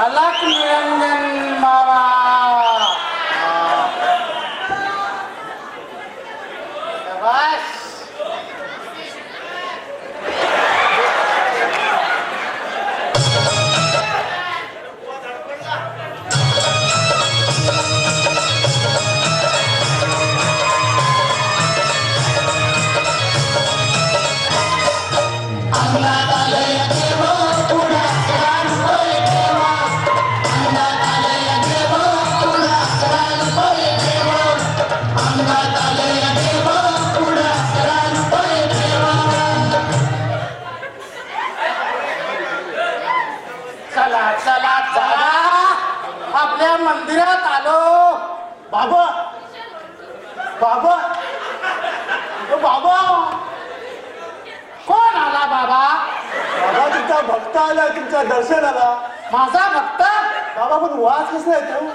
अलग निरंजन बाबा शाबाश. चला चला चला आपल्या मंदिरात आलो. बाबा बाबा बाबा कोण आला बाबा? बाबा तुमचा भक्त आलाय, तुमच्या दर्शनाला. माझा भक्त? बाबा पण वास कसला येतो?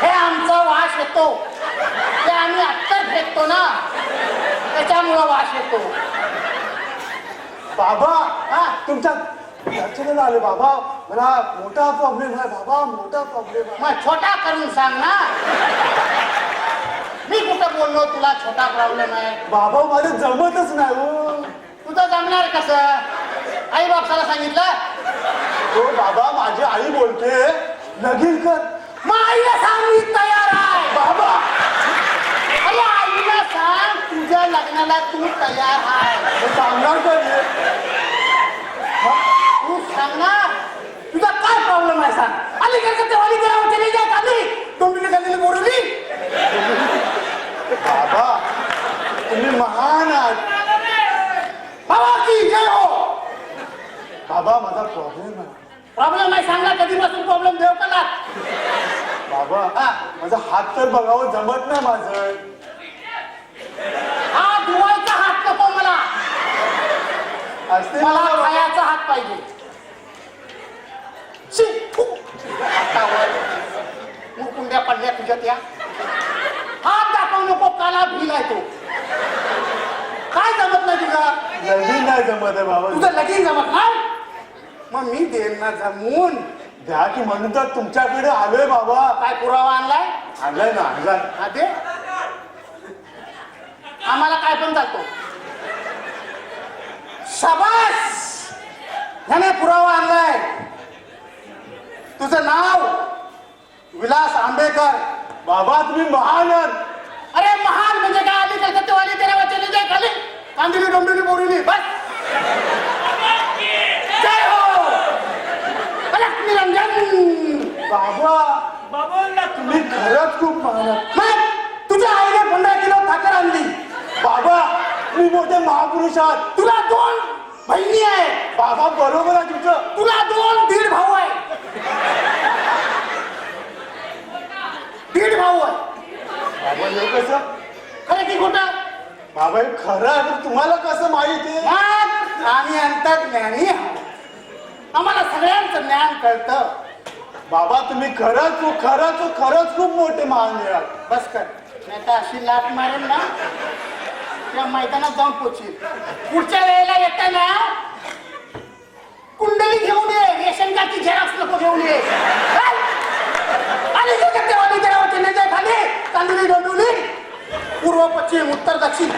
हे आमचा वास येतो ते आम्ही अत्तर फेकतो ना, त्याच्यामुळं वास येतो. बाबा तुमच्या दर्शनाला आले बाबा. मला मोठा प्रॉब्लेम आहे बाबा, मोठा प्रॉब्लेम आहे. मग छोटा करून सांग ना. मी कुठं बोललो तुला छोटा प्रॉब्लेम आहे? बाबा माझं जमतच नाही हो. तुझं जमणार कसं? आई बापसाला सांगितलं? हो बाबा, माझी आई बोलते लगीन कर. मग आईला सांग मी तयार आहे. बाबा अरे आईला सांग तुझ्या लग्नाला तू तयार आहे. हे सांगणार कधी? तू सांग ना तुझा काय प्रॉब्लेम आहे सांग. अलीकडे तेवाली करावं केली जात आली तुम्ही निघालेली बोरली. बाबा तुम्ही महान आहात. बाबा की जय हो. बाबा माझा प्रॉब्लेम आहे. प्रॉब्लेम आहे सांगा. कधीपासून प्रॉब्लेम देव कला? बाबा माझा हात तर बघावं जमत नाही माझं. हा धुवायचा हात नको मला. असते मला बाबा. खायचा हात पाहिजे. शी, फु. हातावर मुकुंड्या पडल्या तुझ्या त्या. हात दाखवू नको, काला भिल आहे तो. काय जमत नाही तुझं? लगीन नाही जमत आहे बाबा. तुझं लगीन जमत नाही? मग मी देईन ना जमून. द्या की म्हणून तर तुमच्याकडे आलोय बाबा. काय पुरावा आणलाय? आणलाय ना, आणलाय. हा दे. आम्हाला काय पण चालतो. शाबास, ह्याने पुरावा आणलाय. तुझं नाव विलास आंबेकर. बाबा तुम्ही महान आहात. अरे महान म्हणजे काय? आली कलकत्ते वाली तेरा वाचली जाय खाली कांदिली डोंबिवली बोरिवली बस. जय हो. अलग निरंजन बाबा तुम्ही खरंच खूप महान आहात. मग तुझ्या आईने 15 किलो साखर आणली. बाबा तुम्ही मोठे महापुरुष आहात. तुला 2 बहिणी आहे. बाबा बरोबर आहे तुमचं. तुला 2 दीड भाऊ आहे. दीड भाऊ आहे. बाबा हे कसं? खरं की खोटं? बाबा हे खरं आहे पण तुम्हाला कसं माहिती आहे? मग आम्ही अंतर्ज्ञानी आहोत. आम्हाला सगळ्यांचं ज्ञान कळतं. बाबा तुम्ही खरंच खूप मोठे महान आहात. बस कर. नाही तर अशी लाट मारेल ना त्या मैदानात जाऊन पोचील. पुढच्या वेळेला येताना कुंडली घेऊन ये. रेशन कार्डची झेरॉक्स नको घेऊन ये. आणि खाली कांदिवली डोंबिवली पूर्व पश्चिम उत्तर दक्षिण